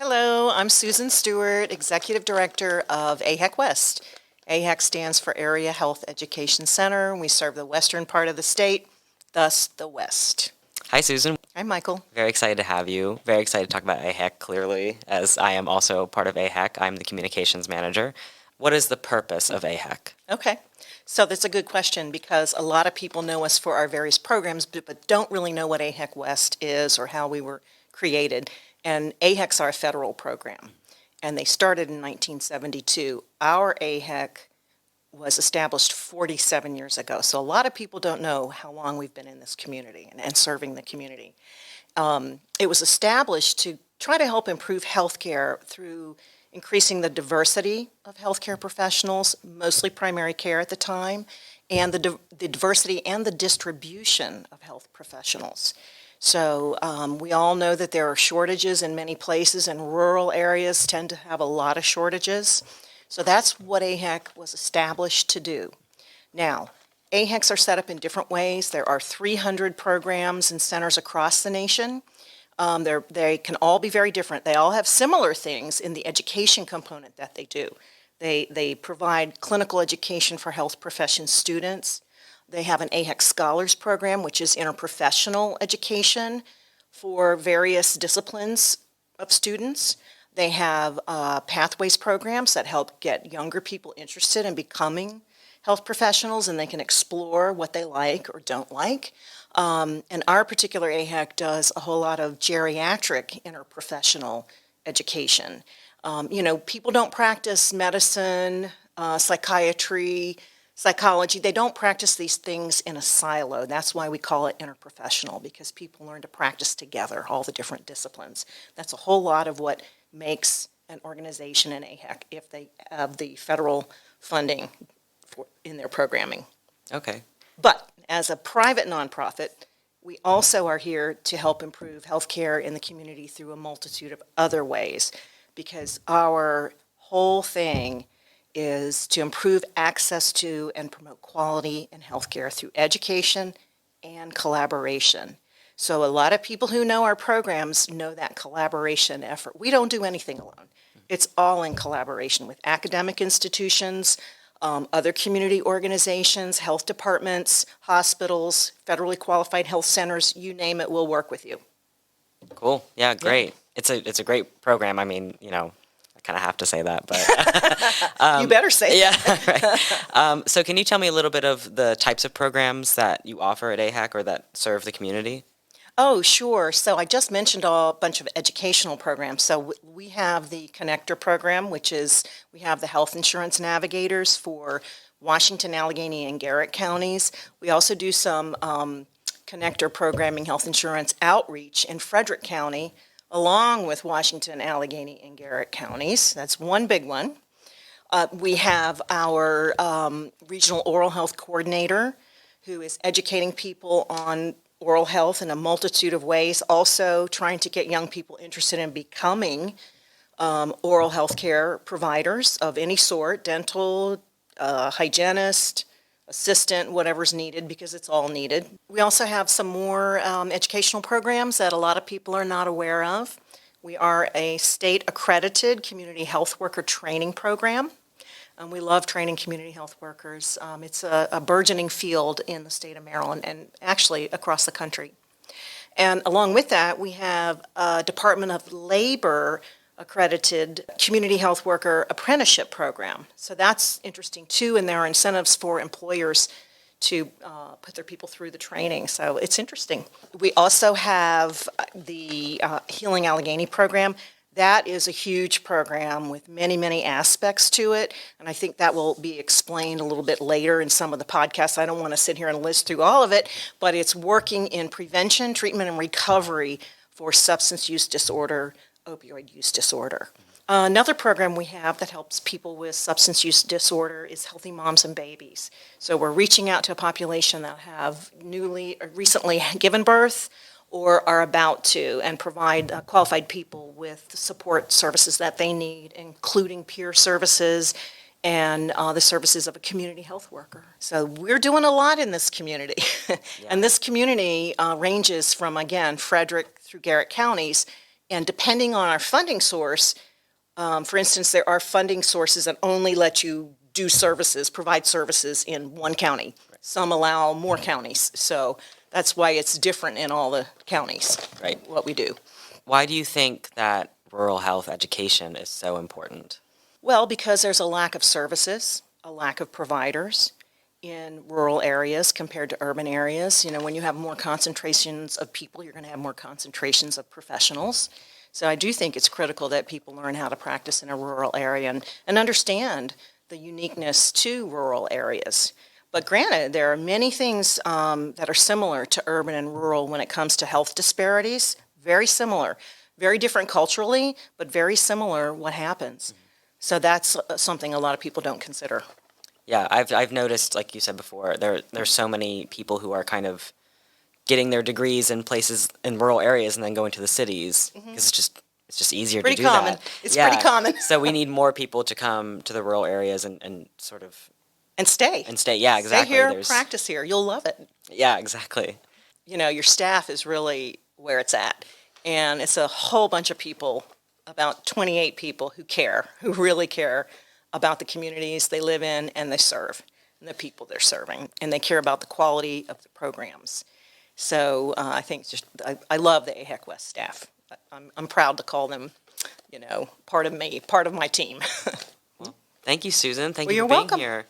Hello, I'm Susan Stewart, Executive Director of AHEC West. AHEC stands for Area Health Education Center. We serve the western part of the state, thus the West. Hi, Susan. Hi, Michael. Very excited to have you. Very excited to talk about AHEC, clearly, as I am also part of AHEC. I'm the communications manager. What is the purpose of AHEC? Okay, so that's a good question because a lot of people know us for our various programs, but don't really know what AHEC West is or how we were created. And AHEC's our federal program, and they started in 1972. Our AHEC was established 47 years ago, so a lot of people don't know how long we've been in this community and serving the community. It was established to try to help improve healthcare through increasing the diversity of healthcare professionals, mostly primary care at the time, and the diversity and the distribution of health professionals. So we all know that there are shortages in many places, and rural areas tend to have a lot of shortages. So that's what AHEC was established to do. Now, AHECs are set up in different ways. There are 300 programs and centers across the nation. They can all be very different. They all have similar things in the education component that they do. They provide clinical education for health profession students. They have an AHEC Scholars Program, which is interprofessional education for various disciplines of students. They have pathways programs that help get younger people interested in becoming health professionals, and they can explore what they like or don't like. And our particular AHEC does a whole lot of geriatric interprofessional education. People don't practice medicine, psychiatry, psychology. They don't practice these things in a silo. That's why we call it interprofessional, because people learn to practice together, all the different disciplines. That's a whole lot of what makes an organization an AHEC if they have the federal funding in their programming. Okay. But as a private nonprofit, we also are here to help improve healthcare in the community through a multitude of other ways, because our whole thing is to improve access to and promote quality in healthcare through education and collaboration. So a lot of people who know our programs know that collaboration effort. We don't do anything alone. It's all in collaboration with academic institutions, other community organizations, health departments, hospitals, federally qualified health centers, you name it, we'll work with you. Cool. Yeah, great. Yeah. It's a great program. I mean, I kind of have to say that, but you better say that. Right. So can you tell me a little bit of the types of programs that you offer at AHEC or that serve the community? Oh, sure. So I just mentioned a bunch of educational programs. So we have the Connector program, which is we have the health insurance navigators for Washington, Allegany, and Garrett counties. We also do some Connector programming health insurance outreach in Frederick County, along with Washington, Allegany, and Garrett counties. That's one big one. We have our regional oral health coordinator who is educating people on oral health in a multitude of ways, also trying to get young people interested in becoming oral health care providers of any sort, dental, hygienist, assistant, whatever's needed, because it's all needed. We also have some more educational programs that a lot of people are not aware of. We are a state-accredited community health worker training program. We love training community health workers. It's a burgeoning field in the state of Maryland and actually across the country. And along with that, we have a Department of Labor accredited community health worker apprenticeship program. So that's interesting too, and there are incentives for employers to put their people through the training. So it's interesting. We also have the Healing Allegany program. That is a huge program with many, many aspects to it, and I think that will be explained a little bit later in some of the podcasts. I don't want to sit here and list through all of it, but it's working in prevention, treatment, and recovery for substance use disorder, opioid use disorder. Another program we have that helps people with substance use disorder is Healthy Moms and Babies. So we're reaching out to a population that have recently given birth or are about to, and provide qualified people with the support services that they need, including peer services and the services of a community health worker. So we're doing a lot in this community. And this community ranges from, again, Frederick through Garrett counties, And depending on our funding source, for instance, there are funding sources that only let you do services, provide services in one county. Some allow more counties, so that's why it's different in all the counties, Right. what we do. Why do you think that rural health education is so important? Well, because there's a lack of services, a lack of providers in rural areas compared to urban areas. You know, when you have more concentrations of people, you're going to have more concentrations of professionals. So I do think it's critical that people learn how to practice in a rural area and understand the uniqueness to rural areas. But granted, there are many things that are similar to urban and rural when it comes to health disparities. Very similar. Very different culturally, but very similar what happens. So that's something a lot of people don't consider. Yeah, I've noticed, like you said before, there's so many people who are kind of getting their degrees in places in rural areas and then going to the cities because it's just easier Pretty to do common. that. It's pretty common. So we need more people to come to the rural areas and sort of And stay. stay. Yeah, exactly. Stay here, practice here. You'll love it. Yeah, exactly. You know, your staff is really where it's at. And it's a whole bunch of people, about 28 people who care, who really care about the communities they live in and they serve, and the people they're serving. And they care about the quality of the programs. So I think I love the AHEC West staff. I'm proud to call them, you know, part of me, part of my team. Thank you, Susan. Thank Well, you you're for being welcome. here.